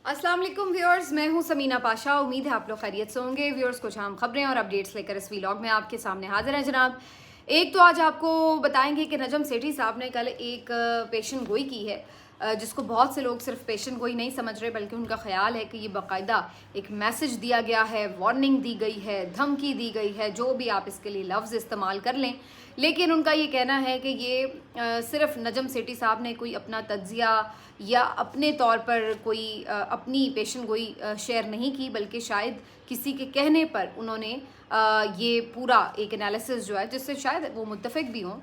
अस्सलाम वालेकुम व्यूअर्स, मैं हूं समीना पाशा। उम्मीद है आप लोग खैरियत से होंगे। व्यूअर्स, कुछ अहम खबरें और अपडेट्स लेकर इस व्लॉग में आपके सामने हाजिर हैं जनाब। एक तो आज आपको बताएंगे कि नजम सेठी साहब ने कल एक पेशन गोई की है, जिसको बहुत से लोग सिर्फ पेशन गोई नहीं समझ रहे, बल्कि उनका ख्याल है कि ये बाकायदा एक मैसेज दिया गया है, वार्निंग दी गई है, धमकी दी गई है, जो भी आप इसके लिए लफ्ज़ इस्तेमाल कर लें। लेकिन उनका ये कहना है कि ये सिर्फ नजम सेठी साहब ने कोई अपना तज्जिया या अपने तौर पर कोई अपनी पेशन गोई शेयर नहीं की, बल्कि शायद किसी के कहने पर उन्होंने ये पूरा एक एनालिसिस जो है, जिससे शायद वो मुत्तफिक भी हों,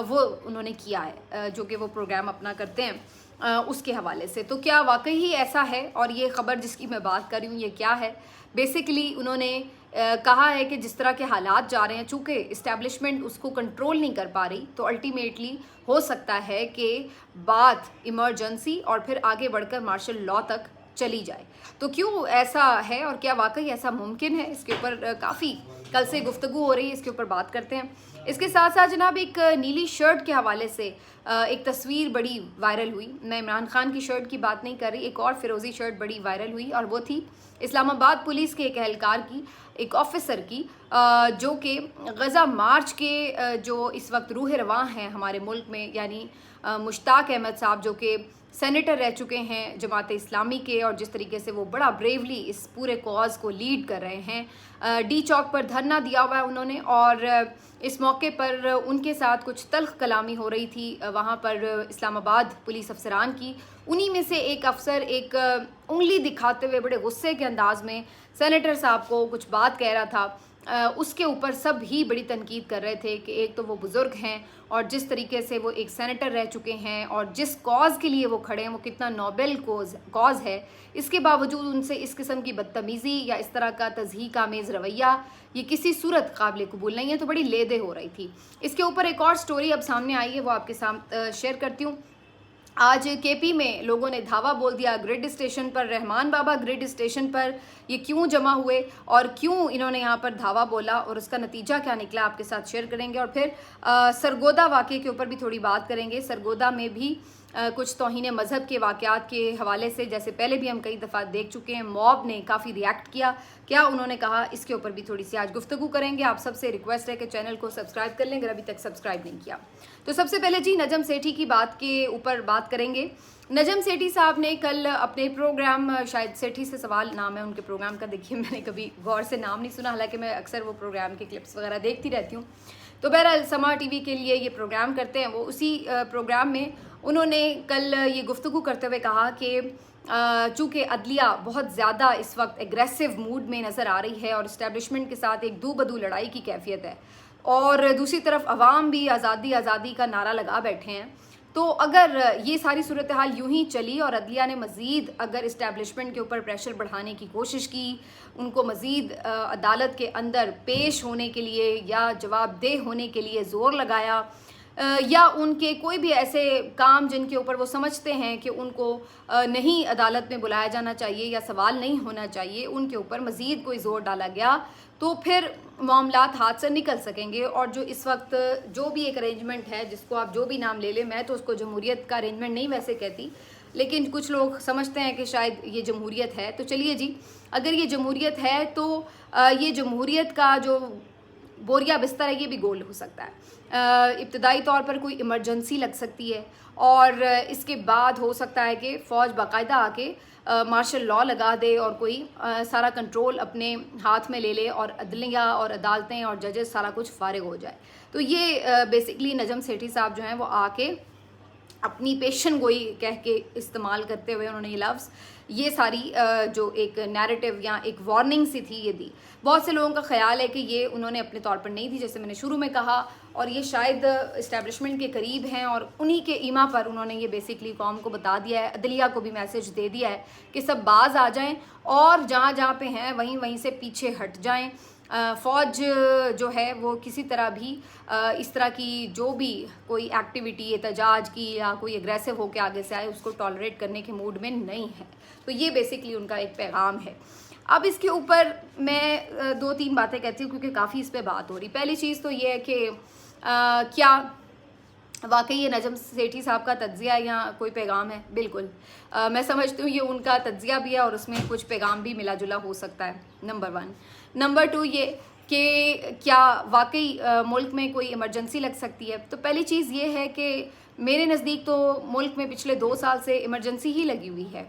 वो उन्होंने किया है, जो कि वो प्रोग्राम अपना करते हैं उसके हवाले से। तो क्या वाकई ही ऐसा है? और ये ख़बर जिसकी मैं बात कर रही हूँ, ये क्या है? बेसिकली उन्होंने कहा है कि जिस तरह के हालात जा रहे हैं, चूँकि इस्टेब्लिशमेंट उसको कंट्रोल नहीं कर पा रही, तो अल्टीमेटली हो सकता है कि बात इमरजेंसी और फिर आगे बढ़कर मार्शल लॉ तक चली जाए। तो क्यों ऐसा है और क्या वाकई ऐसा मुमकिन है? इसके ऊपर काफ़ी कल से गुफ्तगू हो रही है, इसके ऊपर बात करते हैं। इसके साथ साथ जनाब एक नीली शर्ट के हवाले से एक तस्वीर बड़ी वायरल हुई। मैं इमरान खान की शर्ट की बात नहीं कर रही, एक और फिरोज़ी शर्ट बड़ी वायरल हुई, और वो थी इस्लामाबाद पुलिस के एक एहलकार की, एक ऑफिसर की, जो कि गज़ा मार्च के जो इस वक्त रूह रवां हैं हमारे मुल्क में, यानी मुश्ताक अहमद साहब, जो कि सेनेटर रह चुके हैं जमात इस्लामी के, और जिस तरीके से वो बड़ा ब्रेवली इस पूरे कॉज को लीड कर रहे हैं। डी चौक पर धरना दिया हुआ है उन्होंने, और इस मौके पर उनके साथ कुछ तल्ख कलामी हो रही थी वहाँ पर इस्लामाबाद पुलिस अफसरान की। उन्हीं में से एक अफसर एक उंगली दिखाते हुए बड़े गुस्से के अंदाज में सेनेटर साहब को कुछ बात कह रहा था। उसके ऊपर सब ही बड़ी तनकीद कर रहे थे कि एक तो वो बुज़ुर्ग हैं, और जिस तरीके से वो एक सेनेटर रह चुके हैं, और जिस कॉज के लिए वो खड़े हैं वो कितना नोबेल कॉज है, इसके बावजूद उनसे इस किस्म की बदतमीज़ी या इस तरह का तज़हीक आमेज़ रवैया ये किसी सूरत काबिल कबूल नहीं है। तो बड़ी लेदे हो रही थी। इसके ऊपर एक और स्टोरी अब सामने आई है, वो आपके सामने शेयर करती हूँ। आज केपी में लोगों ने धावा बोल दिया ग्रिड स्टेशन पर। रहमान बाबा ग्रिड स्टेशन पर ये क्यों जमा हुए और क्यों इन्होंने यहाँ पर धावा बोला, और उसका नतीजा क्या निकला, आपके साथ शेयर करेंगे। और फिर सरगोदा वाक़े के ऊपर भी थोड़ी बात करेंगे। सरगोदा में भी कुछ तौहीन मज़हब के वाक़यात के हवाले से, जैसे पहले भी हम कई दफ़ा देख चुके हैं, मॉब ने काफ़ी रिएक्ट किया, क्या उन्होंने कहा, इसके ऊपर भी थोड़ी सी आज गुफ्तगू करेंगे। आप सबसे रिक्वेस्ट है कि चैनल को सब्सक्राइब कर लें अगर अभी तक सब्सक्राइब नहीं किया। तो सबसे पहले जी नजम सेठी की बात के ऊपर बात करेंगे। नजम सेठी साहब ने कल अपने प्रोग्राम, शायद सेठी से सवाल नाम है उनके प्रोग्राम का, देखिए मैंने कभी गौर से नाम नहीं सुना, हालांकि मैं अक्सर वो प्रोग्राम के क्लिप्स वगैरह देखती रहती हूँ। तो बहरहाल समा टीवी के लिए ये प्रोग्राम करते हैं वो। उसी प्रोग्राम में उन्होंने कल ये गुफ्तगू करते हुए कहा कि चूँकि अदलिया बहुत ज़्यादा इस वक्त एग्रेसिव मूड में नज़र आ रही है और इस्टेब्लिशमेंट के साथ एक दू बदू लड़ाई की कैफियत है, और दूसरी तरफ अवाम भी आज़ादी आज़ादी का नारा लगा बैठे हैं, तो अगर ये सारी सूरत हाल यूं ही चली और अदलिया ने मज़ीद अगर इस्टेब्लिशमेंट के ऊपर प्रेशर बढ़ाने की कोशिश की, उनको मज़ीद अदालत के अंदर पेश होने के लिए या जवाबदेह होने के लिए ज़ोर लगाया, या उनके कोई भी ऐसे काम जिनके ऊपर वो समझते हैं कि उनको नहीं अदालत में बुलाया जाना चाहिए या सवाल नहीं होना चाहिए, उनके ऊपर मज़ीद कोई ज़ोर डाला गया, तो फिर मामलात हाथ से निकल सकेंगे। और जो इस वक्त जो भी एक अरेंजमेंट है, जिसको आप जो भी नाम ले लें, मैं तो उसको जमहूरियत का अरेंजमेंट नहीं वैसे कहती, लेकिन कुछ लोग समझते हैं कि शायद ये जमहूरियत है। तो चलिए जी, अगर ये जमहूरियत है तो ये जमहूरियत का जो बोरिया बिस्तर है ये भी गोल हो सकता है। इब्तदाई तौर पर कोई इमरजेंसी लग सकती है, और इसके बाद हो सकता है कि फ़ौज बाकायदा आके मार्शल लॉ लगा दे और कोई सारा कंट्रोल अपने हाथ में ले ले, और अदलिया और अदालतें और जजेस सारा कुछ फारिग हो जाए। तो ये बेसिकली नजम सेठी साहब जो हैं वो आके अपनी पेशन गोई कह के इस्तेमाल करते हुए उन्होंने ये लफ्ज़, ये सारी जो एक नैरेटिव या एक वार्निंग सी थी ये दी। बहुत से लोगों का ख्याल है कि ये उन्होंने अपने तौर पर नहीं दी, जैसे मैंने शुरू में कहा, और ये शायद इस्टेब्लिशमेंट के करीब हैं, और उन्हीं के ईमा पर उन्होंने ये बेसिकली कौम को बता दिया है, अदलिया को भी मैसेज दे दिया है कि सब बाज आ जाएं और जहाँ जहाँ पे हैं वहीं वहीं से पीछे हट जाएं। फ़ौज जो है वो किसी तरह भी इस तरह की जो भी कोई एक्टिविटी एहतजाज की या कोई एग्रेसिव होकर आगे से आए उसको टॉलरेट करने के मूड में नहीं है। तो ये बेसिकली उनका एक पैगाम है। अब इसके ऊपर मैं दो तीन बातें कहती हूँ क्योंकि काफ़ी इस पर बात हो रही। पहली चीज़ तो ये है कि क्या वाकई ये नजम सेठी साहब का तज्जिया या कोई पैगाम है? बिल्कुल। मैं समझती हूँ ये उनका तज्जिया भी है और उसमें कुछ पैगाम भी मिला जुला हो सकता है, नंबर 1। नंबर 2 ये कि क्या वाकई मुल्क में कोई इमरजेंसी लग सकती है? तो पहली चीज़ ये है कि मेरे नज़दीक तो मुल्क में पिछले 2 साल से इमरजेंसी ही लगी हुई है।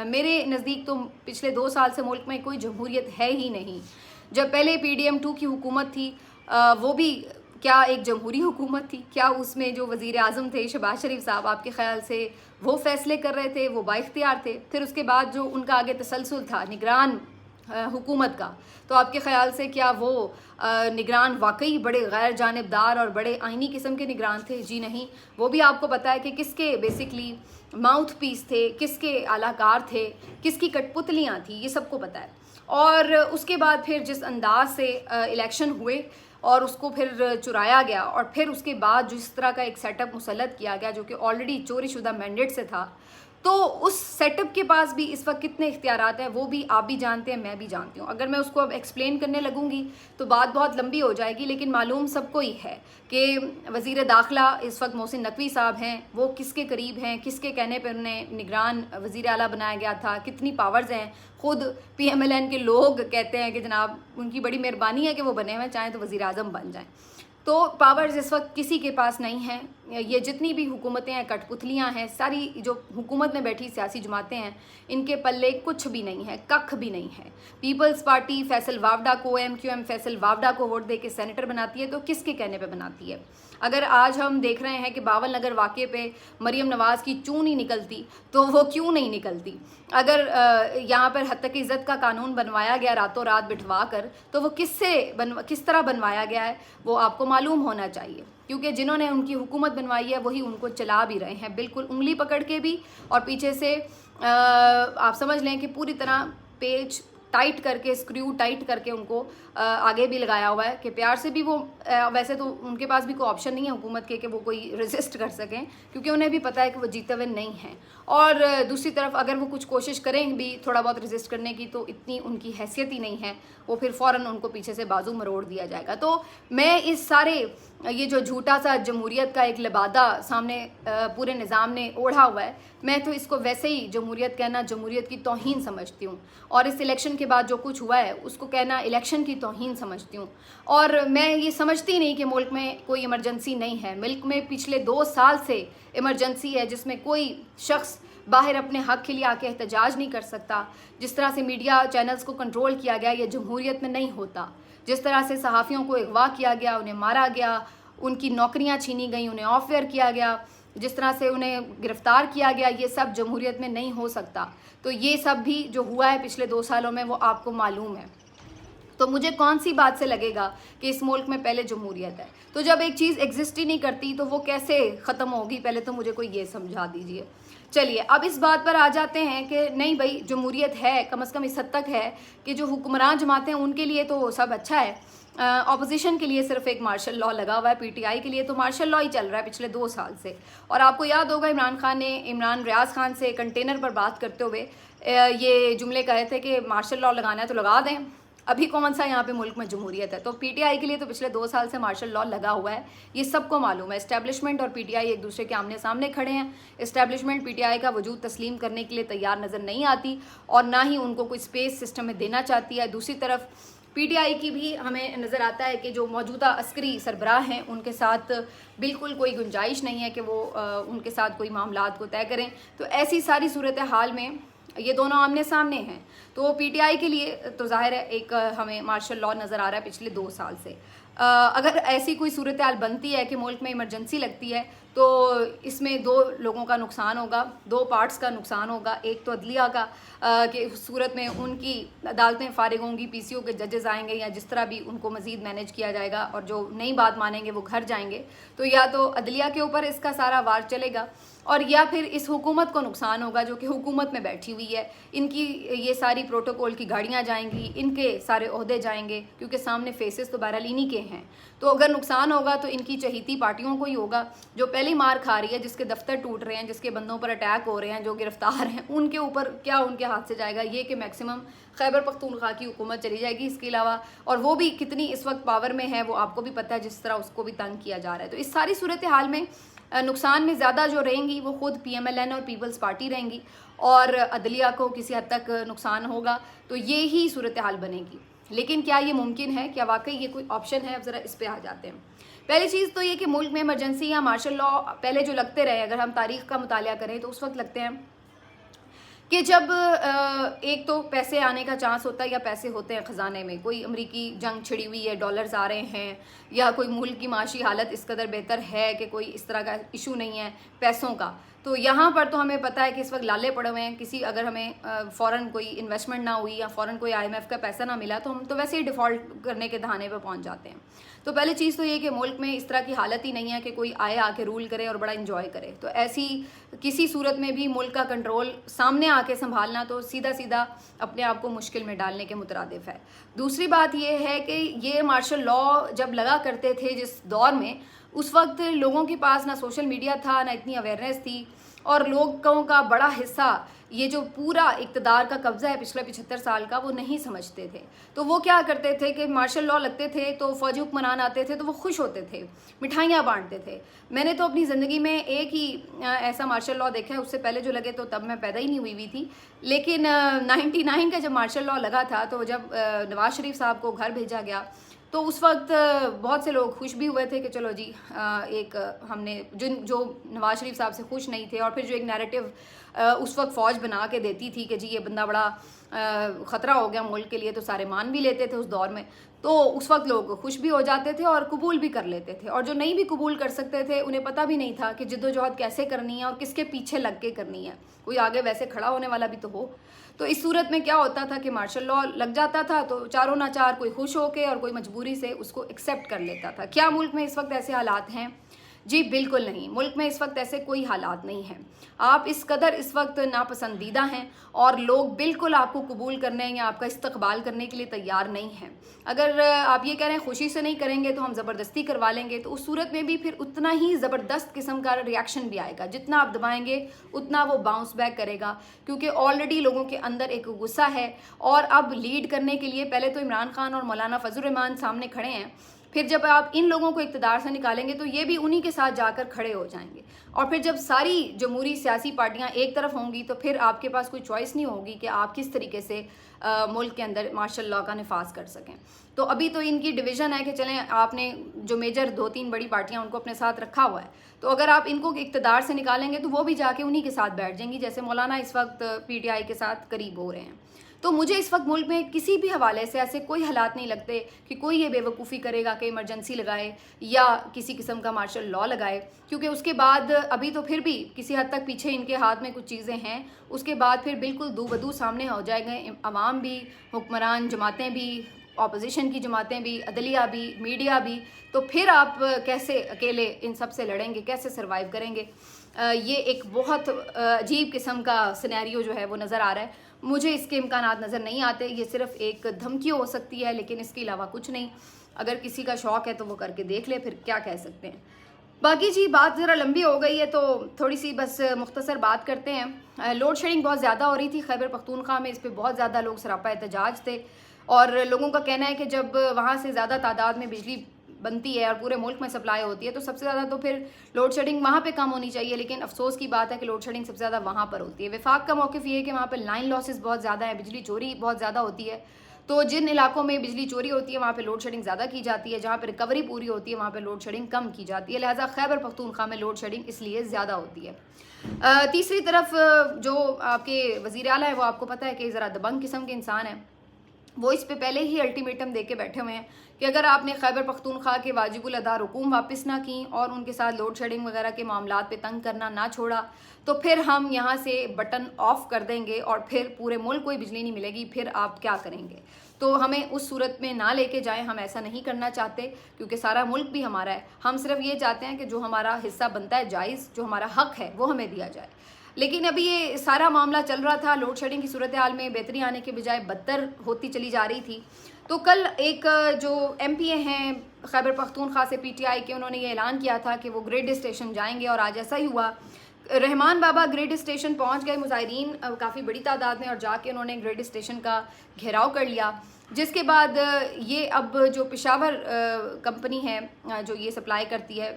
मेरे नज़दीक तो पिछले 2 साल से मुल्क में कोई जमहूरियत है ही नहीं। जब पहले PDM 2 की हुकूमत थी, वो भी क्या एक जमहूरी हुकूमत थी? क्या उसमें जो वज़ीर आज़म थे शहबाज शरीफ साहब, आपके ख़्याल से वो फ़ैसले कर रहे थे, वो बाइख्तियार थे? फिर उसके बाद जो उनका आगे तसलसल था निगरान हुकूमत का, तो आपके ख़्याल से क्या वो निगरान वाकई बड़े गैर जानिबदार और बड़े आइनी किस्म के निगरान थे? जी नहीं। वो भी आपको पता है कि किसके बेसिकली माउथ पीस थे, किसके आलाकार थे, किसकी कठपुतलियाँ थी, ये सबको पता है। और उसके बाद फिर जिस अंदाज से इलेक्शन हुए और उसको फिर चुराया गया और फिर उसके बाद जिस तरह का एक सेटअप मुसल्लत किया गया जो कि ऑलरेडी चोरी शुदा मैंडेट से था, तो उस सेटअप के पास भी इस वक्त कितने इख्तियारात हैं वो भी आप भी जानते हैं, मैं भी जानती हूँ। अगर मैं उसको अब एक्सप्लेन करने लगूंगी तो बात बहुत लंबी हो जाएगी, लेकिन मालूम सबको ही है कि वज़ीर दाखिला इस वक्त मोहसिन नकवी साहब हैं, वो किसके करीब हैं, किसके कहने पर उन्हें निगरान वज़ीर आला बनाया गया था, कितनी पावर्स हैं। खुद PMLN के लोग कहते हैं कि जनाब उनकी बड़ी मेहरबानी है कि वो बने हुए, चाहें तो वज़ीर आज़म बन जाएँ। तो पावर्स इस वक्त किसी के पास नहीं हैं। ये जितनी भी हुकूमतें हैं कठपुतलियाँ हैं, सारी जो हुकूमत में बैठी सियासी जमातें हैं इनके पल्ले कुछ भी नहीं है, कख भी नहीं है। पीपल्स पार्टी फैसल वावडा को, MQM फैसल वावडा को वोट दे के सेनेटर बनाती है, तो किसके कहने पे बनाती है? अगर आज हम देख रहे हैं कि बावल नगर वाक़े पे मरीम नवाज़ की चूं नहीं निकलती, तो वो क्यों नहीं निकलती? अगर यहाँ पर हद तक इज़्ज़त का कानून बनवाया गया रातों रात बिठवा कर, तो वो किस तरह बनवाया गया है वो आपको मालूम होना चाहिए, क्योंकि जिन्होंने उनकी हुकूमत बनवाई है वही उनको चला भी रहे हैं, बिल्कुल उंगली पकड़ के भी और पीछे से आप समझ लें कि पूरी तरह पेच टाइट करके, स्क्रू टाइट करके उनको आगे भी लगाया हुआ है कि प्यार से भी वो वैसे तो उनके पास भी कोई ऑप्शन नहीं है हुकूमत के कि वो कोई रेजिस्ट कर सकें, क्योंकि उन्हें भी पता है कि वो जीते हुए नहीं हैं। और दूसरी तरफ अगर वो कुछ कोशिश करें भी थोड़ा बहुत रेजिस्ट करने की, तो इतनी उनकी हैसियत ही नहीं है, वो फिर फ़ौरन उनको पीछे से बाजू मरोड़ दिया जाएगा। तो मैं इस सारे ये जो झूठा सा जमहूरियत का एक लिबादा सामने पूरे निज़ाम ने ओढ़ा हुआ है, मैं तो इसको वैसे ही जमहूरियत कहना जमहूरियत की तौहीन समझती हूँ, और इस इलेक्शन के बाद जो कुछ हुआ है उसको कहना इलेक्शन की तौहीन समझती हूँ। और मैं ये समझती नहीं कि मुल्क में कोई इमरजेंसी नहीं है। मुल्क में पिछले 2 साल से इमरजेंसी है, जिसमें कोई शख्स बाहर अपने हक़ के लिए आके एहतजाज नहीं कर सकता। जिस तरह से मीडिया चैनल्स को कंट्रोल किया गया, ये जमहूरियत में नहीं होता। जिस तरह से सहाफ़ियों को अगवा किया गया, उन्हें मारा गया, उनकी नौकरियां छीनी गई, उन्हें ऑफेयर किया गया, जिस तरह से उन्हें गिरफ्तार किया गया, ये सब जमहूरियत में नहीं हो सकता। तो ये सब भी जो हुआ है पिछले 2 सालों में वो आपको मालूम है। तो मुझे कौन सी बात से लगेगा कि इस मुल्क में पहले जमहूरियत है? तो जब एक चीज़ एग्जिस्ट ही नहीं करती तो वो कैसे ख़त्म होगी? पहले तो मुझे कोई ये समझा दीजिए। चलिए अब इस बात पर आ जाते हैं कि नहीं भाई जमहूरियत है, कम से कम इस हद तक है कि जो हुक्मरान जमातें हैं उनके लिए तो सब अच्छा है, ऑपोजिशन के लिए सिर्फ एक मार्शल लॉ लगा हुआ है, PTI के लिए तो मार्शल लॉ ही चल रहा है पिछले 2 साल से। और आपको याद होगा इमरान खान ने इमरान रियाज खान से कंटेनर पर बात करते हुए ये जुमले कहे थे कि मार्शल लॉ लगाना है तो लगा दें, अभी कौन सा यहाँ पे मुल्क में जमहूरियत है? तो PTI के लिए तो पिछले 2 साल से मार्शल लॉ लगा हुआ है, ये सबको मालूम है। इस्टेब्लिशमेंट और PTI एक दूसरे के आमने सामने खड़े हैं। इस्टेब्लिशमेंट PTI का वजूद तस्लीम करने के लिए तैयार नज़र नहीं आती और ना ही उनको कोई स्पेस सिस्टम में देना चाहती है। दूसरी तरफ PTI की भी हमें नज़र आता है कि जो मौजूदा अस्करी सरबराह हैं उनके साथ बिल्कुल कोई गुंजाइश नहीं है कि वो उनके साथ कोई मामलात को तय करें। तो ऐसी सारी सूरत हाल में ये दोनों आमने सामने हैं, तो PTI के लिए तो ज़ाहिर है एक हमें मार्शल लॉ नज़र आ रहा है पिछले 2 साल से। अगर ऐसी कोई सूरत हाल बनती है कि मुल्क में इमरजेंसी लगती है तो इसमें 2 लोगों का नुकसान होगा, 2 पार्ट्स का नुकसान होगा। एक तो अदलिया का कि सूरत में उनकी अदालतें फारिग होंगी, PCO के जजेस आएंगे या जिस तरह भी उनको मज़ीद मैनेज किया जाएगा, और जो नई बात मानेंगे वो घर जाएंगे। तो या तो अदलिया के ऊपर इसका सारा वार चलेगा, और या फिर इस हुकूमत को नुकसान होगा जो कि हुकूमत में बैठी हुई है। इनकी ये सारी प्रोटोकॉल की गाड़ियाँ जाएंगी, इनके सारे ओहदे जाएंगे, क्योंकि सामने फेसेस तो बहरहाल इन्हीं के हैं। तो अगर नुकसान होगा तो इनकी चहीती पार्टियों को ही होगा, जो पहली मार खा रही है, जिसके दफ्तर टूट रहे हैं, जिसके बंदों पर अटैक हो रहे हैं, जो गिरफ्तार हैं, उनके ऊपर क्या उनके हाथ से जाएगा? ये कि मैक्सिमम खैबर पख्तूनख्वा की हुकूमत चली जाएगी। इसके अलावा और वो भी कितनी इस वक्त पावर में है वो आपको भी पता है, जिस तरह उसको भी तंग किया जा रहा है। तो इस सारी सूरत हाल में नुकसान में ज़्यादा जो रहेंगी वो खुद PMLN और पीपल्स पार्टी रहेंगी और अदलिया को किसी हद तक नुकसान होगा। तो ये ही सूरत हाल बनेगी। लेकिन क्या ये मुमकिन है, क्या वाकई ये कोई ऑप्शन है? अब ज़रा इस पे आ जाते हैं। पहली चीज़ तो ये कि मुल्क में इमरजेंसी या मार्शल लॉ पहले जो लगते रहे, अगर हम तारीख़ का मुतालिया करें तो उस वक्त लगते हैं कि जब एक तो पैसे आने का चांस होता है या पैसे होते हैं ख़जाने में, कोई अमरीकी जंग छिड़ी हुई है, डॉलर्स आ रहे हैं, या कोई मुल्क की माशी हालत इस कदर बेहतर है कि कोई इस तरह का इशू नहीं है पैसों का। तो यहाँ पर तो हमें पता है कि इस वक्त लाले पड़े हुए हैं। किसी अगर हमें फ़ौरन कोई इन्वेस्टमेंट ना हुई या फ़ौरन कोई IMF का पैसा ना मिला तो हम तो वैसे ही डिफ़ॉल्ट करने के दहाने पर पहुँच जाते हैं। तो पहली चीज़ तो ये कि मुल्क में इस तरह की हालत ही नहीं है कि कोई आए आके रूल करे और बड़ा इंजॉय करे। तो ऐसी किसी सूरत में भी मुल्क का कंट्रोल सामने आके संभालना तो सीधा सीधा अपने आप को मुश्किल में डालने के मुतरादिफ है। दूसरी बात ये है कि ये मार्शल लॉ जब लगा करते थे जिस दौर में, उस वक्त लोगों के पास ना सोशल मीडिया था, ना इतनी अवेयरनेस थी, और लोगों का बड़ा हिस्सा ये जो पूरा इक़्तिदार का कब्ज़ा है पिछले 75 साल का, वो नहीं समझते थे। तो वो क्या करते थे कि मार्शल लॉ लगते थे तो फ़ौजी हुक्मरान आते थे तो वो खुश होते थे, मिठाइयाँ बांटते थे। मैंने तो अपनी ज़िंदगी में एक ही ऐसा मार्शल लॉ देखा है, उससे पहले जो लगे तो तब मैं पैदा ही नहीं हुई थी। लेकिन 99 का जब मार्शल लॉ लगा था, तो जब नवाज़ शरीफ साहब को घर भेजा गया तो उस वक्त बहुत से लोग खुश भी हुए थे कि चलो जी एक हमने जो नवाज़ शरीफ साहब से खुश नहीं थे, और फिर जो एक नैरेटिव उस वक्त फ़ौज बना के देती थी कि जी ये बंदा बड़ा ख़तरा हो गया मुल्क के लिए, तो सारे मान भी लेते थे उस दौर में। तो उस वक्त लोग खुश भी हो जाते थे और कबूल भी कर लेते थे, और जो नहीं भी कबूल कर सकते थे उन्हें पता भी नहीं था कि जिद्दोजहद कैसे करनी है और किसके पीछे लग के करनी है, कोई आगे वैसे खड़ा होने वाला भी तो हो। तो इस सूरत में क्या होता था कि मार्शल लॉ लग जाता था तो चारों ना चार कोई खुश होके और कोई मजबूरी से उसको एक्सेप्ट कर लेता था। क्या मुल्क में इस वक्त ऐसे हालात हैं? जी बिल्कुल नहीं, मुल्क में इस वक्त ऐसे कोई हालात नहीं हैं। आप इस कदर इस वक्त नापसंदीदा हैं और लोग बिल्कुल आपको कबूल करने या आपका इस्तकबाल करने के लिए तैयार नहीं हैं। अगर आप ये कह रहे हैं खुशी से नहीं करेंगे तो हम ज़बरदस्ती करवा लेंगे, तो उस सूरत में भी फिर उतना ही ज़बरदस्त किस्म का रिएक्शन भी आएगा। जितना आप दबाएंगे उतना वो बाउंस बैक करेगा, क्योंकि ऑलरेडी लोगों के अंदर एक गुस्सा है। और अब लीड करने के लिए पहले तो इमरान खान और मौलाना फजल रहमान सामने खड़े हैं, फिर जब आप इन लोगों को इक़्तिदार से निकालेंगे तो ये भी उन्हीं के साथ जाकर खड़े हो जाएंगे, और फिर जब सारी जमहूरी सियासी पार्टियां एक तरफ होंगी तो फिर आपके पास कोई चॉइस नहीं होगी कि आप किस तरीके से मुल्क के अंदर मार्शल लॉ का नफाज कर सकें। तो अभी तो इनकी डिवीज़न है कि चलें आपने जो मेजर 2-3 बड़ी पार्टियां उनको अपने साथ रखा हुआ है, तो अगर आप इनको इक़्तिदार से निकालेंगे तो वो भी जाके उन्हीं के साथ बैठ जाएंगी, जैसे मौलाना इस वक्त PTI के साथ करीब हो रहे हैं। तो मुझे इस वक्त मुल्क में किसी भी हवाले से ऐसे कोई हालात नहीं लगते कि कोई ये बेवकूफ़ी करेगा कि इमरजेंसी लगाए या किसी किस्म का मार्शल लॉ लगाए, क्योंकि उसके बाद अभी तो फिर भी किसी हद तक पीछे इनके हाथ में कुछ चीज़ें हैं। उसके बाद फिर बिल्कुल दो बदू सामने हो जाएंगे, अवाम भी, हुक्मरान जमातें भी, ऑपोजिशन की जमातें भी, अदलिया भी, मीडिया भी। तो फिर आप कैसे अकेले इन सब से लड़ेंगे, कैसे सर्वाइव करेंगे? ये एक बहुत अजीब किस्म का सिनेरियो जो है वो नज़र आ रहा है। मुझे इसके इम्कानात नज़र नहीं आते। ये सिर्फ एक धमकी हो सकती है, लेकिन इसके अलावा कुछ नहीं। अगर किसी का शौक़ है तो वो करके देख ले, फिर क्या कह सकते हैं। बाकी जी बात ज़रा लंबी हो गई है तो थोड़ी सी बस मुख्तसर बात करते हैं। लोड शेडिंग बहुत ज़्यादा हो रही थी खैबर पख्तूनख्वा में, इस पर बहुत ज़्यादा लोग सरापा एहतजाज थे, और लोगों का कहना है कि जब वहाँ से ज़्यादा तादाद में बिजली बनती है और पूरे मुल्क में सप्लाई होती है तो सबसे ज़्यादा तो फिर लोड शेडिंग वहाँ पे कम होनी चाहिए, लेकिन अफसोस की बात है कि लोड शेडिंग सबसे ज़्यादा वहाँ पर होती है। वफाक का मौक़िफ़ ये है कि वहाँ पर लाइन लॉसेस बहुत ज़्यादा है, बिजली चोरी बहुत ज़्यादा होती है। तो जिन इलाकों में बिजली चोरी होती है वहाँ पे लोड शेडिंग ज़्यादा की जाती है, जहाँ पर रिकवरी पूरी होती है वहाँ पे लोड शेडिंग कम की जाती है। लिहाजा खैबर पख्तूनख्वा में लोड शेडिंग इसलिए ज़्यादा होती है। तीसरी तरफ जो आपके वज़ीर आला है वो आपको पता है कि ज़रा दबंग किस्म के इंसान है, वो इस पे पहले ही अल्टीमेटम दे के बैठे हुए हैं कि अगर आपने खैबर पख्तूनख्वा के वाजिबुल अदा रकूम वापस ना की और उनके साथ लोड शेडिंग वगैरह के मामलात पे तंग करना ना छोड़ा तो फिर हम यहाँ से बटन ऑफ कर देंगे और फिर पूरे मुल्क को ही बिजली नहीं मिलेगी, फिर आप क्या करेंगे? तो हमें उस सूरत में ना लेके जाएं, हम ऐसा नहीं करना चाहते क्योंकि सारा मुल्क भी हमारा है। हम सिर्फ ये चाहते हैं कि जो हमारा हिस्सा बनता है जायज़, जो हमारा हक है वो हमें दिया जाए। लेकिन अभी ये सारा मामला चल रहा था, लोड शेडिंग की सूरत हाल में बेहतरी आने के बजाय बदतर होती चली जा रही थी। तो कल एक जो MPA हैं खैबर पख्तूनख्वा से PTI के, उन्होंने ये ऐलान किया था कि वो ग्रिड स्टेशन जाएंगे, और आज ऐसा ही हुआ। रहमान बाबा ग्रिड स्टेशन पहुंच गए मुजाहिरीन काफ़ी बड़ी तादाद में, और जाके उन्होंने ग्रिड स्टेशन का घेराव कर लिया। जिसके बाद ये अब जो पेशावर कंपनी है जो ये सप्लाई करती है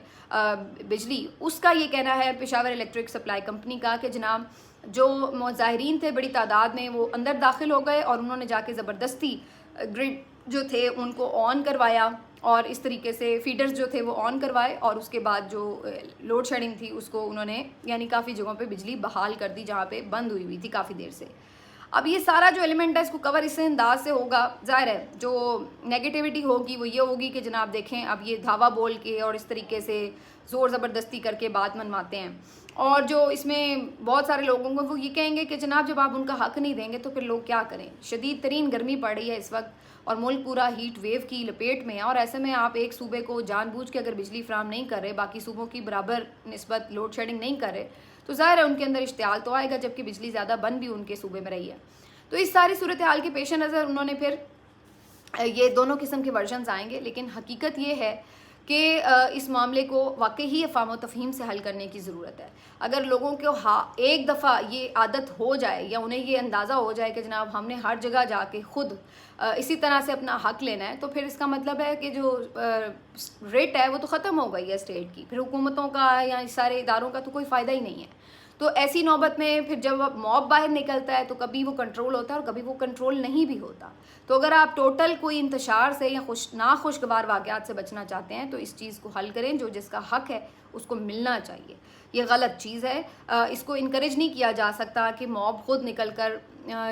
बिजली, उसका ये कहना है, पेशावर इलेक्ट्रिक सप्लाई कंपनी का, कि जनाब जो मुजाहिरीन थे बड़ी तादाद में वो अंदर दाखिल हो गए और उन्होंने जाके ज़बरदस्ती ग्रिड जो थे उनको ऑन करवाया, और इस तरीके से फीडर्स जो थे वो ऑन करवाए, और उसके बाद जो लोड शेडिंग थी उसको उन्होंने यानी काफ़ी जगहों पे बिजली बहाल कर दी जहाँ पे बंद हुई थी काफ़ी देर से। अब ये सारा जो एलिमेंट है इसको कवर इस अंदाज से होगा, ज़ाहिर है जो नेगेटिविटी होगी वो ये होगी कि जनाब देखें अब ये धावा बोल के और इस तरीके से ज़ोर ज़बरदस्ती करके बात मनवाते हैं, और जो इसमें बहुत सारे लोगों को वो ये कहेंगे कि जनाब जब आप उनका हक़ नहीं देंगे तो फिर लोग क्या करें। शदीद तरीन गर्मी पड़ रही है इस वक्त और मुल्क पूरा हीट वेव की लपेट में है, और ऐसे में आप एक सूबे को जानबूझ के अगर बिजली फ्राहम नहीं कर रहे, बाकी सूबों की बराबर निस्बत लोड शेडिंग नहीं कर रहे, तो ज़ाहिर है उनके अंदर इश्तियाल तो आएगा, जबकि बिजली ज़्यादा बन भी उनके सूबे में रही है। तो इस सारी सूरत हाल के पेश नज़र उन्होंने फिर ये दोनों किस्म के वर्जन्स आएंगे, लेकिन हकीकत ये है कि इस मामले को वाकई ही अफ़ाम तफ़हीम से हल करने की ज़रूरत है। अगर लोगों को एक दफ़ा ये आदत हो जाए या उन्हें ये अंदाज़ा हो जाए कि जनाब हमने हर जगह जाके ख़ुद इसी तरह से अपना हक़ लेना है, तो फिर इसका मतलब है कि जो रेट है वो तो ख़त्म हो गई है स्टेट की, फिर हुकूमतों का या सारे इदारों का तो कोई फ़ायदा ही नहीं है। तो ऐसी नौबत में फिर जब मॉब बाहर निकलता है तो कभी वो कंट्रोल होता है और कभी वो कंट्रोल नहीं भी होता। तो अगर आप टोटल कोई इंतशार से या नाखुशगवार वाक़यात से बचना चाहते हैं तो इस चीज़ को हल करें, जो जिसका हक़ है उसको मिलना चाहिए। ये गलत चीज़ है, इसको इनकरेज नहीं किया जा सकता कि मॉब खुद निकल कर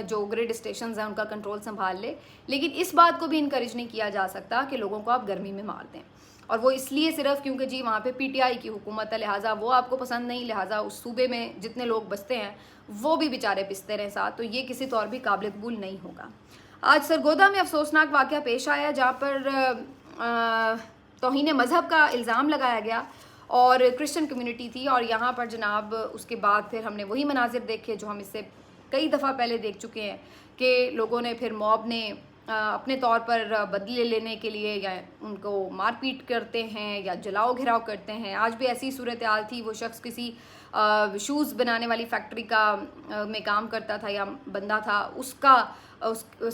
जो ग्रिड स्टेशन हैं उनका कंट्रोल संभाल ले, लेकिन इस बात को भी इनकरेज नहीं किया जा सकता कि लोगों को आप गर्मी में मार दें, और वो इसलिए सिर्फ क्योंकि जी वहाँ पे पीटीआई की हुकूमत है, लिहाजा वो आपको पसंद नहीं, लिहाजा उस सूबे में जितने लोग बसते हैं वो भी बेचारे पिसते रहें साथ, तो ये किसी तौर भी काबिल कबूल नहीं होगा। आज सरगोदा में अफसोसनाक वाक़या पेश आया जहाँ पर तौहीन मज़हब का इल्ज़ाम लगाया गया और क्रिश्चियन कम्युनिटी थी, और यहाँ पर जनाब उसके बाद फिर हमने वही मनाजिर देखे जो हम इससे कई दफ़ा पहले देख चुके हैं कि लोगों ने फिर मॉब ने अपने तौर पर बदले लेने के लिए या उनको मारपीट करते हैं या जलाओ घिराव करते हैं। आज भी ऐसी सूरत हाल थी, वो शख्स किसी शूज़ बनाने वाली फैक्ट्री का में काम करता था या बंदा था, उस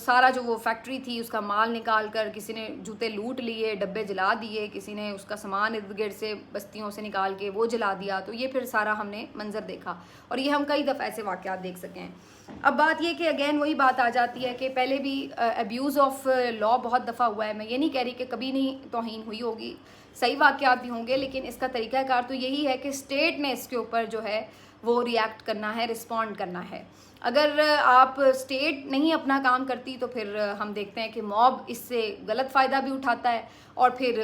सारा जो वो फैक्ट्री थी उसका माल निकाल कर किसी ने जूते लूट लिए, डब्बे जला दिए, किसी ने उसका सामान इर्द गिर्द से बस्तियों से निकाल के वो जला दिया। तो ये फिर सारा हमने मंजर देखा और ये हम कई दफ़ा ऐसे वाक़यात देख सके हैं। अब बात ये कि अगेन वही बात आ जाती है कि पहले भी अब्यूज़ ऑफ लॉ बहुत दफ़ा हुआ है। मैं ये नहीं कह रही कि कभी नहीं तौहीन हुई होगी, सही वाक़यात भी होंगे, लेकिन इसका तरीक़ाकार तो यही है कि स्टेट ने इसके ऊपर जो है वो रिएक्ट करना है, रिस्पॉन्ड करना है। अगर आप स्टेट नहीं अपना काम करती तो फिर हम देखते हैं कि मॉब इससे गलत फ़ायदा भी उठाता है और फिर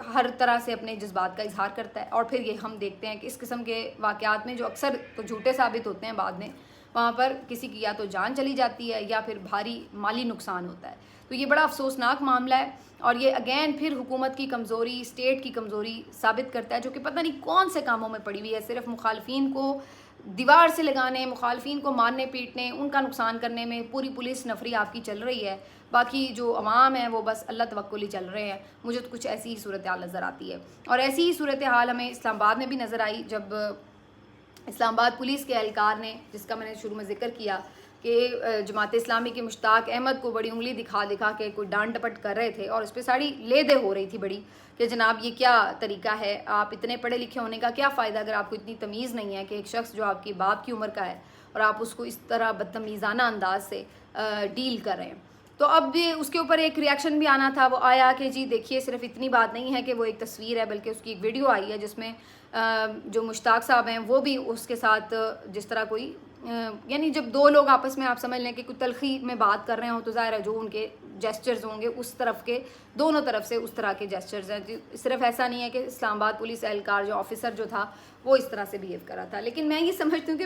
हर तरह से अपने जज्बात का इजहार करता है, और फिर ये हम देखते हैं कि इस किस्म के वाक़यात में जो अक्सर तो झूठे साबित होते हैं बाद में, वहाँ पर किसी की या तो जान चली जाती है या फिर भारी माली नुकसान होता है। तो ये बड़ा अफसोसनाक मामला है और ये अगेन फिर हुकूमत की कमज़ोरी, स्टेट की कमज़ोरी साबित करता है, जो कि पता नहीं कौन से कामों में पड़ी हुई है। सिर्फ मुखालफिन को दीवार से लगाने, मुखालफिन को मारने पीटने, उनका नुकसान करने में पूरी पुलिस नफरी आपकी चल रही है, बाकी जो अवाम है वो बस अल्लाह तवक्कुल ही चल रहे हैं। मुझे तो कुछ ऐसी ही सूरत हाल नज़र आती है, और ऐसी ही सूरत हाल हमें इस्लामाबाद में भी नज़र आई जब इस्लामाबाद पुलिस के एहलकार ने, जिसका मैंने शुरू में जिक्र किया कि जमात इस्लामी के मुश्ताक अहमद को बड़ी उंगली दिखा दिखा के कोई डांट टपट कर रहे थे और उस पर सारी लेदे हो रही थी बड़ी कि जनाब ये क्या तरीका है, आप इतने पढ़े लिखे होने का क्या फ़ायदा अगर आपको इतनी तमीज़ नहीं है कि एक शख्स जो आपकी बाप की उम्र का है और आप उसको इस तरह बदतमीज़ाना अंदाज से डील कर रहे हैं। तो अब भी उसके ऊपर एक रिएक्शन भी आना था, वो आया कि जी देखिए सिर्फ इतनी बात नहीं है कि वो एक तस्वीर है, बल्कि उसकी एक वीडियो आई है जिसमें जो मुश्ताक साहब हैं वो भी उसके साथ जिस तरह कोई यानी जब दो लोग आपस में आप समझ लें कि कुछ तलखी में बात कर रहे हो तो ज़ाहिर है जो उनके जेस्चर्स होंगे उस तरफ के, दोनों तरफ से उस तरह के जेस्चर्स हैं। सिर्फ ऐसा नहीं है कि इस्लामाबाद पुलिस एहलकार जो ऑफिसर जो था वो इस तरह से बिहेव कर रहा था, लेकिन मैं ये समझती हूँ कि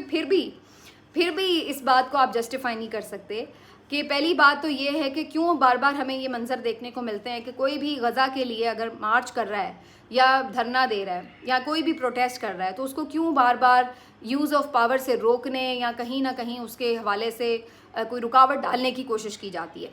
फिर भी इस बात को आप जस्टिफाई नहीं कर सकते कि पहली बात तो ये है कि क्यों बार बार हमें ये मंजर देखने को मिलते हैं कि कोई भी गज़ा के लिए अगर मार्च कर रहा है या धरना दे रहा है या कोई भी प्रोटेस्ट कर रहा है तो उसको क्यों बार बार यूज़ ऑफ पावर से रोकने या कहीं ना कहीं उसके हवाले से कोई रुकावट डालने की कोशिश की जाती है।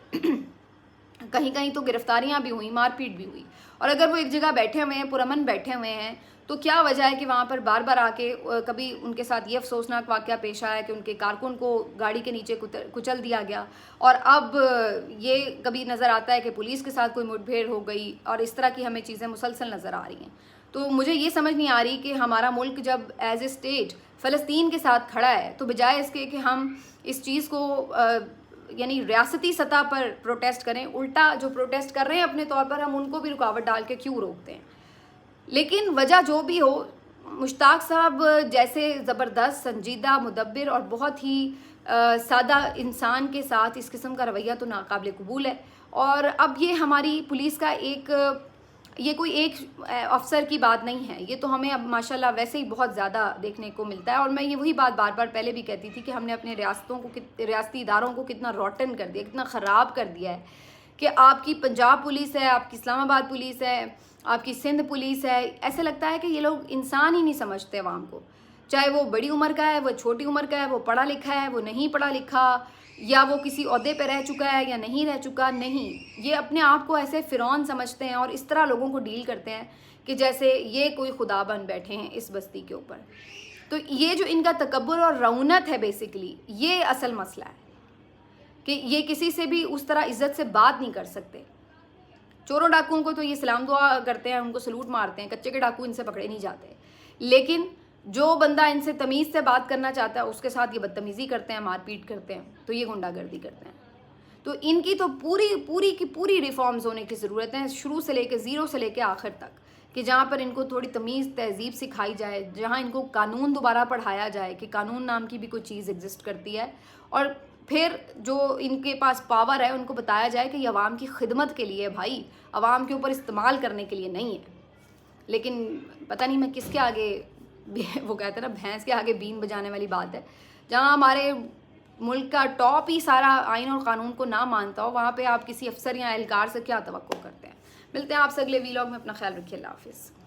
कहीं कहीं तो गिरफ्तारियां भी हुई, मारपीट भी हुई, और अगर वो एक जगह बैठे हुए हैं, पुरअमन बैठे हुए हैं, तो क्या वजह है कि वहाँ पर बार बार आके कभी उनके साथ ये अफसोसनाक वाक़या पेश आया कि उनके कारकुन को गाड़ी के नीचे कुचल दिया गया, और अब ये कभी नज़र आता है कि पुलिस के साथ कोई मुठभेड़ हो गई, और इस तरह की हमें चीज़ें मुसलसल नज़र आ रही हैं। तो मुझे ये समझ नहीं आ रही कि हमारा मुल्क जब एज ए स्टेट फ़लस्तीन के साथ खड़ा है, तो बजाय इसके कि हम इस चीज़ को यानी रियासती सतह पर प्रोटेस्ट करें, उल्टा जो प्रोटेस्ट कर रहे हैं अपने तौर पर हम उनको भी रुकावट डाल के क्यों रोकते हैं। लेकिन वजह जो भी हो, मुश्ताक साहब जैसे ज़बरदस्त, संजीदा, मुदब्बिर और बहुत ही सादा इंसान के साथ इस किस्म का रवैया तो नाकाबिल कबूल है। और अब ये हमारी पुलिस का ये कोई एक अफसर की बात नहीं है, ये तो हमें अब माशाल्लाह वैसे ही बहुत ज़्यादा देखने को मिलता है। और मैं ये वही बात बार बार पहले भी कहती थी कि हमने अपने रियासती इदारों को कितना रॉटन कर दिया, कितना ख़राब कर दिया है कि आपकी पंजाब पुलिस है, आपकी इस्लामाबाद पुलिस है, आपकी सिंध पुलिस है। ऐसे लगता है कि ये लोग इंसान ही नहीं समझते अवाम को, चाहे वो बड़ी उम्र का है, वो छोटी उम्र का है, वो पढ़ा लिखा है, वो नहीं पढ़ा लिखा, या वो किसी ओहदे पे रह चुका है या नहीं रह चुका। नहीं, ये अपने आप को ऐसे फ़िरौन समझते हैं और इस तरह लोगों को डील करते हैं कि जैसे ये कोई खुदा बन बैठे हैं इस बस्ती के ऊपर। तो ये जो इनका तकब्बुर और रौनत है, बेसिकली ये असल मसला है कि ये किसी से भी उस तरह इज्जत से बात नहीं कर सकते। चोरों डाकुओं को तो ये सलाम दुआ करते हैं, उनको सलूट मारते हैं, कच्चे के डाकू इनसे पकड़े नहीं जाते। लेकिन जो बंदा इनसे तमीज़ से बात करना चाहता है उसके साथ ये बदतमीज़ी करते हैं, मारपीट करते हैं, तो ये गुंडागर्दी करते हैं। तो इनकी तो पूरी रिफॉर्म्स होने की ज़रूरत है, शुरू से लेके ज़ीरो से लेके आखिर तक, कि जहाँ पर इनको थोड़ी तमीज़ तहज़ीब सिखाई जाए, जहाँ इनको कानून दोबारा पढ़ाया जाए कि कानून नाम की भी कोई चीज़ एग्जिस्ट करती है, और फिर जो इनके पास पावर है उनको बताया जाए कि ये अवाम की खिदमत के लिए है भाई, अवाम के ऊपर इस्तेमाल करने के लिए नहीं है। लेकिन पता नहीं मैं किसके आगे, वो कहते हैं ना भैंस के आगे बीन बजाने वाली बात है। जहाँ हमारे मुल्क का टॉप ही सारा आइन और कानून को ना मानता हो, वहाँ पे आप किसी अफसर या एहलकार से क्या तवक्को करते हैं। मिलते हैं आपसे अगले वीलॉग में, अपना ख्याल रखिए, अल्लाह हाफिज़।